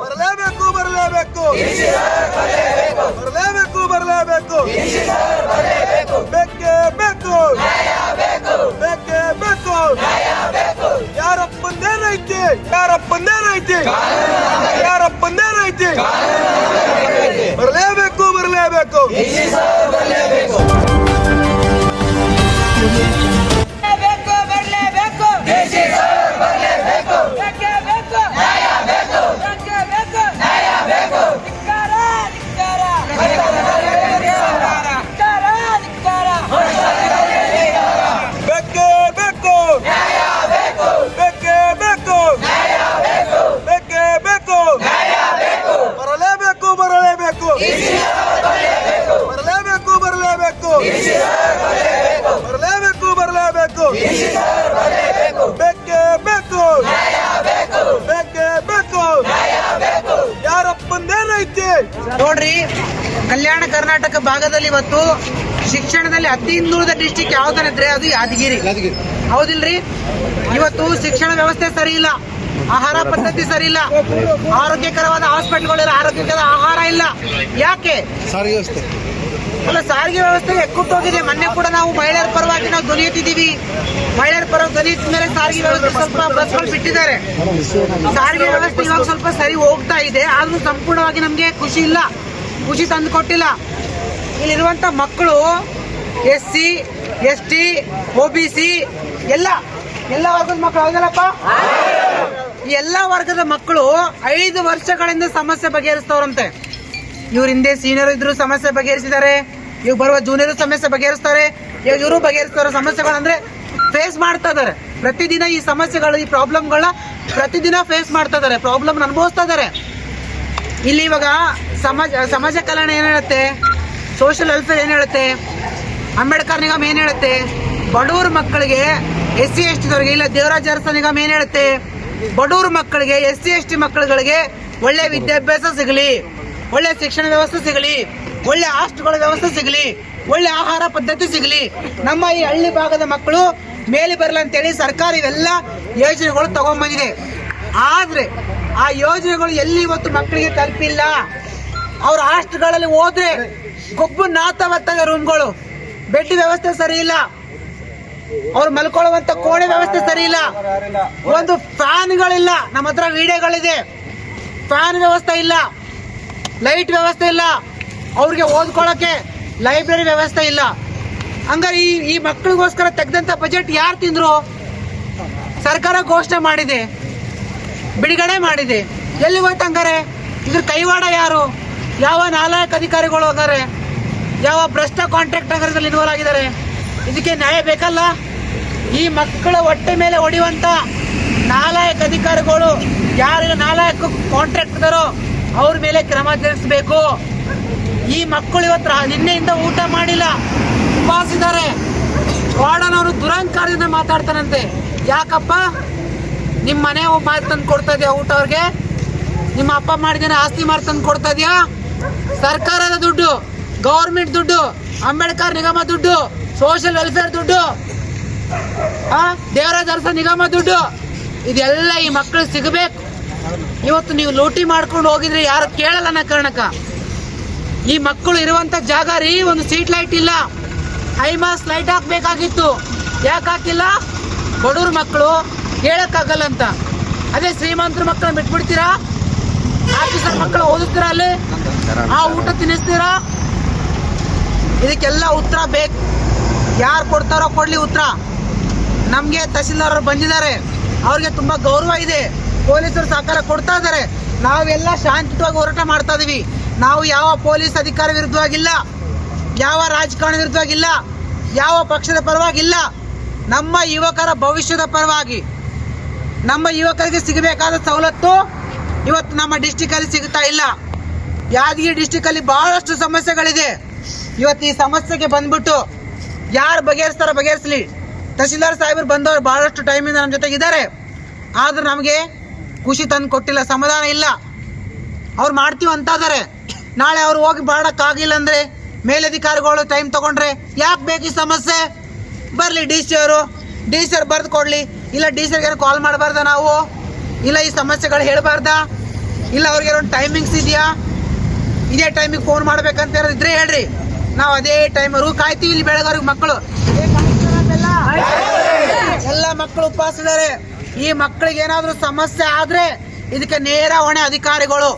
ಬರಲೇಬೇಕು ಬರಲೇಬೇಕು ಬರಲೇಬೇಕು ಬರಲೇಬೇಕು ಬೇಕೇ ಬೇಕು ಬೇಕೇ ಬೇಕು ಯಾರಪ್ಪಂದೇನೈತಿ ಯಾರಪ್ಪಂದೇನೈತಿ ಯಾರಪ್ಪಂದೇನೈತಿ ಬರಲೇಬೇಕು ಬರಲೇಬೇಕು ಬರಲೇಬೇಕು ಬರಲೇಬೇಕು ಬೇಕೇ ಬೇಕು ಬೇಕೇ ಬೇಕು ಯಾರಪ್ಪಂದೇನೈತಿ ನೋಡ್ರಿ. ಕಲ್ಯಾಣ ಕರ್ನಾಟಕ ಭಾಗದಲ್ಲಿ ಇವತ್ತು ಶಿಕ್ಷಣದಲ್ಲಿ ಅತಿ ಹಿಂದುಳಿದ ಡಿಸ್ಟಿಕ್ ಯಾವ್ದನಿದ್ರೆ ಅದು ಯಾದಗಿರಿ, ಹೌದಿಲ್ರಿ? ಇವತ್ತು ಶಿಕ್ಷಣ ವ್ಯವಸ್ಥೆ ಸರಿ ಇಲ್ಲ, ಆಹಾರ ಪದ್ಧತಿ ಸರಿ ಇಲ್ಲ, ಆರೋಗ್ಯಕರವಾದ ಹಾಸ್ಪಿಟಲ್ಗಳಿಲ್ಲ, ಆರೋಗ್ಯಕರ ಆಹಾರ ಇಲ್ಲ. ಯಾಕೆ? ಸಾರಿಗೆ ವ್ಯವಸ್ಥೆ ಅಲ್ಲ, ಸಾರಿಗೆ ವ್ಯವಸ್ಥೆ ಎಕ್ಕುಟ್ಟೋಗಿದೆ. ಮೊನ್ನೆ ಕೂಡ ನಾವು ಮಹಿಳೆಯರ ಪರವಾಗಿ ನಾವು ಧ್ವನಿ ಎತ್ತಿದ್ದೀವಿ. ಮಹಿಳೆಯರ ಪರ ಧ್ವನಿ ಎತ್ತಿದ ಮೇಲೆ ಸಾರಿಗೆ ವ್ಯವಸ್ಥೆ ಸ್ವಲ್ಪ ಬಸ್ಗಳು ಬಿಟ್ಟಿದ್ದಾರೆ. ಸಾರಿಗೆ ವ್ಯವಸ್ಥೆ ಇವಾಗ ಸ್ವಲ್ಪ ಸರಿ ಹೋಗ್ತಾ ಇದೆ, ಆದ್ರೂ ಸಂಪೂರ್ಣವಾಗಿ ನಮ್ಗೆ ಖುಷಿ ಇಲ್ಲ, ಖುಷಿ ತಂದು ಕೊಟ್ಟಿಲ್ಲ. ಇಲ್ಲಿರುವಂತ ಮಕ್ಕಳು SC ST OBC ಎಲ್ಲ ವರ್ಗದ ಮಕ್ಕಳು, ಹೌದಲ್ಲಪ್ಪ? ಎಲ್ಲ ವರ್ಗದ ಮಕ್ಕಳು 5 ವರ್ಷಗಳಿಂದ ಸಮಸ್ಯೆ ಬಗೆಹರಿಸ್ತವ್ರಂತೆ. ಇವ್ರ ಹಿಂದೆ ಸೀನಿಯರ್ ಇದ್ರು ಸಮಸ್ಯೆ ಬಗೆಹರಿಸಿದ್ದಾರೆ, ಇವ್ರು ಬರುವ ಜೂನಿಯರ್ ಸಮಸ್ಯೆ ಬಗೆಹರಿಸ್ತಾರೆ, ಇವರು ಬಗೆಹರಿಸ್ತಾರ ಸಮಸ್ಯೆಗಳಂದ್ರೆ ಫೇಸ್ ಮಾಡ್ತಾ ಇದಾರೆ. ಪ್ರತಿದಿನ ಈ ಸಮಸ್ಯೆಗಳು, ಈ ಪ್ರಾಬ್ಲಮ್ಗಳನ್ನ ಪ್ರತಿದಿನ ಫೇಸ್ ಮಾಡ್ತಾ ಇದಾರೆ, ಪ್ರಾಬ್ಲಮ್ ಅನುಭವಿಸ್ತಾ ಇದಾರೆ. ಇಲ್ಲಿ ಇವಾಗ ಸಮಾಜ ಕಲ್ಯಾಣ ಏನ್ ಹೇಳುತ್ತೆ, ಸೋಷಿಯಲ್ ವೆಲ್ಫೇರ್ ಏನ್ ಹೇಳುತ್ತೆ, ಅಂಬೇಡ್ಕರ್ ನಿಗಮ ಏನ್ ಹೇಳುತ್ತೆ, ಬಡವ್ರ ಮಕ್ಕಳಿಗೆ SC ST ದವರಿಗೆ ಇಲ್ಲ ದೇವರಾಜ ಅರಸ ನಿಗಮ ಏನ್ ಹೇಳುತ್ತೆ, ಬಡವ್ರ ಮಕ್ಕಳಿಗೆ SC ST ಮಕ್ಕಳುಗಳಿಗೆ ಒಳ್ಳೆ ವಿದ್ಯಾಭ್ಯಾಸ ಸಿಗಲಿ, ಒಳ್ಳೆ ಶಿಕ್ಷಣ ವ್ಯವಸ್ಥೆ ಸಿಗಲಿ, ಒಳ್ಳೆ ಹಾಸ್ಟೆಲ್ಗಳ ವ್ಯವಸ್ಥೆ ಸಿಗಲಿ, ಒಳ್ಳೆ ಆಹಾರ ಪದ್ಧತಿ ಸಿಗಲಿ, ನಮ್ಮ ಈ ಹಳ್ಳಿ ಭಾಗದ ಮಕ್ಕಳು ಮೇಲೆ ಬರಲ್ಲ ಅಂತೇಳಿ ಸರ್ಕಾರ ಇವೆಲ್ಲ ಯೋಜನೆಗಳು ತಗೊಂಡ್ಬಂದಿದೆ. ಆದ್ರೆ ಆ ಯೋಜನೆಗಳು ಎಲ್ಲಿ ಇವತ್ತು ಮಕ್ಕಳಿಗೆ ತಲುಪಿಲ್ಲ. ಅವ್ರ ಹಾಸ್ಟೆಲ್ಗಳಲ್ಲಿ ಹೋದ್ರೆ ಗೊಬ್ಬು ನಾತವತ್ತಾಗ ರೂಮ್ಗಳು, ಬೆಡ್ ವ್ಯವಸ್ಥೆ ಸರಿ ಇಲ್ಲ, ಅವ್ರು ಮಲ್ಕೊಳ್ಳುವಂತ ಕೋಣೆ ವ್ಯವಸ್ಥೆ ಸರಿ ಇಲ್ಲ, ಒಂದು ಫ್ಯಾನ್ಗಳಿಲ್ಲ. ನಮ್ಮ ಹತ್ರ ವಿಡಿಯೋಗಳಿದೆ, ಫ್ಯಾನ್ ವ್ಯವಸ್ಥೆ ಇಲ್ಲ, ಲೈಟ್ ವ್ಯವಸ್ಥೆ ಇಲ್ಲ, ಅವ್ರಿಗೆ ಓದ್ಕೊಳ್ಳೋಕೆ ಲೈಬ್ರರಿ ವ್ಯವಸ್ಥೆ ಇಲ್ಲ. ಹಂಗಾರೆ ಈ ಮಕ್ಕಳಿಗೋಸ್ಕರ ತೆಗೆದಂತ ಬಜೆಟ್ ಯಾರು ತಿಂದ್ರು? ಸರ್ಕಾರ ಘೋಷಣೆ ಮಾಡಿದೆ, ಬಿಡುಗಡೆ ಮಾಡಿದೆ, ಎಲ್ಲಿ ಹೋಯ್ತು ಹಂಗಾರೆ? ಇದ್ರ ಕೈವಾಡ ಯಾರು? ಯಾವ ನಾಲಾಯಕ ಅಧಿಕಾರಿಗಳು ಹೋಗಾರೆ? ಯಾವ ಭ್ರಷ್ಟ ಕಾಂಟ್ರಾಕ್ಟ್ ನಗರದಲ್ಲಿ ಇನ್ವಾಲ್ವ್ ಆಗಿದ್ದಾರೆ? ಇದಕ್ಕೆ ನ್ಯಾಯ ಬೇಕಲ್ಲ? ಈ ಮಕ್ಕಳ ಹೊಟ್ಟೆ ಮೇಲೆ ಹೊಡೆಯುವಂತ ನಾಲಾಯಕ ಅಧಿಕಾರಿಗಳು ಯಾರಿಲ್ಲ, ನಾಲಾಯಕ ಕಾಂಟ್ರಾಕ್ಟ್ ಇದಾರೋ ಅವ್ರ ಮೇಲೆ ಕ್ರಮ ಜರುಗಿಸಬೇಕು. ಈ ಮಕ್ಕಳು ಇವತ್ತು ನಿನ್ನೆಯಿಂದ ಊಟ ಮಾಡಿಲ್ಲ, ಉಪವಾಸಿದ್ದಾರೆ. ವಾರ್ಡನ್ ಅವರು ದುರಂಕಾರದಿಂದ ಮಾತಾಡ್ತಾನಂತೆ. ಯಾಕಪ್ಪ? ನಿಮ್ಮ ಮನೆ ಮಾರಿ ತಂದು ಕೊಡ್ತಾ ಇದೆಯಾ ಊಟ ಅವ್ರಿಗೆ? ನಿಮ್ಮ ಅಪ್ಪ ಮಾಡಿದೇನೆ ಆಸ್ತಿ ಮಾರಿ ತಂದು ಕೊಡ್ತಾ ಇದೆಯಾ? ಸರ್ಕಾರದ ದುಡ್ಡು, ಗೌರ್ಮೆಂಟ್ ದುಡ್ಡು, ಅಂಬೇಡ್ಕರ್ ನಿಗಮ ದುಡ್ಡು, ಸೋಷಿಯಲ್ ವೆಲ್ಫೇರ್ ದುಡ್ಡು, ದೇವರಾಜ ಅರಸ ನಿಗಮ ದುಡ್ಡು, ಇದೆಲ್ಲ ಈ ಮಕ್ಕಳಿಗೆ ಸಿಗಬೇಕು. ಇವತ್ತು ನೀವು ಲೂಟಿ ಮಾಡ್ಕೊಂಡು ಹೋಗಿದ್ರೆ ಯಾರು ಕೇಳಲ್ಲ ಅನ್ನೋ ಕಾರಣಕ್ಕ ಈ ಮಕ್ಕಳು ಇರುವಂತ ಜಾಗ ರೀ ಒಂದು ಸ್ಟ್ರೀಟ್ ಲೈಟ್ ಇಲ್ಲ, ಹೈಮಾಸ್ ಲೈಟ್ ಹಾಕ್ಬೇಕಾಗಿತ್ತು. ಯಾಕೆ ಹಾಕಿಲ್ಲ? ಬಡವ್ರ ಮಕ್ಕಳು ಹೇಳಕ್ಕಾಗಲ್ಲ ಅಂತ. ಅದೇ ಶ್ರೀಮಂತರ ಮಕ್ಕಳನ್ನ ಬಿಟ್ಬಿಡ್ತೀರಾ? ಆಫೀಸರ್ ಮಕ್ಕಳು ಓದಿಸ್ತೀರಾ? ಅಲ್ಲಿ ಆ ಊಟ ತಿನ್ನಿಸ್ತೀರಾ? ಇದಕ್ಕೆಲ್ಲ ಉತ್ತರ ಬೇಕು. ಯಾರು ಕೊಡ್ತಾರೋ ಕೊಡ್ಲಿ ಉತ್ತರ. ನಮ್ಗೆ ತಹಸೀಲ್ದಾರ್ ಬಂದಿದ್ದಾರೆ, ಅವ್ರಿಗೆ ತುಂಬಾ ಗೌರವ ಇದೆ, ಪೊಲೀಸರು ಸಹಕಾರ ಕೊಡ್ತಾ ಇದ್ದಾರೆ. ನಾವೆಲ್ಲ ಶಾಂತಿಯುತವಾಗಿ ಹೋರಾಟ ಮಾಡ್ತಾ ಇದೀವಿ. ನಾವು ಯಾವ ಪೊಲೀಸ್ ಅಧಿಕಾರಿ ವಿರುದ್ಧವಾಗಿಲ್ಲ, ಯಾವ ರಾಜಕಾರಣ ವಿರುದ್ಧವಾಗಿಲ್ಲ, ಯಾವ ಪಕ್ಷದ ಪರವಾಗಿಲ್ಲ. ನಮ್ಮ ಯುವಕರ ಭವಿಷ್ಯದ ಪರವಾಗಿ, ನಮ್ಮ ಯುವಕರಿಗೆ ಸಿಗಬೇಕಾದ ಸವಲತ್ತು ಇವತ್ತು ನಮ್ಮ ಡಿಸ್ಟಿಕ್ ಅಲ್ಲಿ ಸಿಗ್ತಾ ಇಲ್ಲ. ಯಾದಗಿರಿ ಡಿಸ್ಟಿಕ್ ಅಲ್ಲಿ ಬಹಳಷ್ಟು ಸಮಸ್ಯೆಗಳಿದೆ. ಇವತ್ತು ಈ ಸಮಸ್ಯೆಗೆ ಬಂದ್ಬಿಟ್ಟು ಯಾರು ಬಗೆಹರಿಸ್ತಾರೋ ಬಗೆಹರಿಸಲಿ. ತಹಸೀಲ್ದಾರ್ ಸಾಹೇಬರು ಬಂದವರು ಬಹಳಷ್ಟು ಟೈಮಿಂದ ನಮ್ಮ ಜೊತೆಗಿದ್ದಾರೆ, ಆದ್ರೂ ನಮಗೆ ಖುಷಿ ತಂದು ಕೊಟ್ಟಿಲ್ಲ, ಸಮಾಧಾನ ಇಲ್ಲ. ಅವ್ರು ಮಾಡ್ತೀವಿ ಅಂತ ಇದಾರೆ. ನಾಳೆ ಅವ್ರು ಹೋಗಿ ಮಾಡಕ್ಕಾಗಿಲ್ಲ ಅಂದ್ರೆ ಮೇಲಧಿಕಾರಿಗಳು ಟೈಮ್ ತಗೊಂಡ್ರೆ ಯಾಕೆ ಬೇಕು ಈ ಸಮಸ್ಯೆ? ಬರ್ಲಿ ಡಿ ಸಿ ಅವರು, ಡಿ ಸಿ ಅವ್ರು ಬರೆದು ಕೊಡ್ಲಿ. ಇಲ್ಲ ಡಿ ಸಿ ಅವ್ರಿಗೆ ಕಾಲ್ ಮಾಡಬಾರ್ದ ನಾವು? ಇಲ್ಲ ಈ ಸಮಸ್ಯೆಗಳು ಹೇಳ್ಬಾರ್ದಾ? ಇಲ್ಲ ಅವ್ರಿಗೆ ಒಂದು ಟೈಮಿಂಗ್ಸ್ ಇದೆಯಾ? ಇದೇ ಟೈಮಿಗೆ ಫೋನ್ ಮಾಡ್ಬೇಕಂತ ಇದ್ರೆ ಹೇಳ್ರಿ, ನಾವು ಅದೇ ಟೈಮರು ಕಾಯ್ತೀವಿ. ಇಲ್ಲಿ ಬೆಳಗಾವ್ರಿಗೆ ಮಕ್ಕಳು ಎಲ್ಲ ಮಕ್ಕಳು ಉಪವಾಸ ಇದ್ದಾರೆ. ಈ ಮಕ್ಕಳಿಗೆ ಏನಾದ್ರೂ ಸಮಸ್ಯೆ ಆದ್ರೆ ಇದಕ್ಕೆ ನೇರ ಹೊಣೆ ಅಧಿಕಾರಿಗಳು.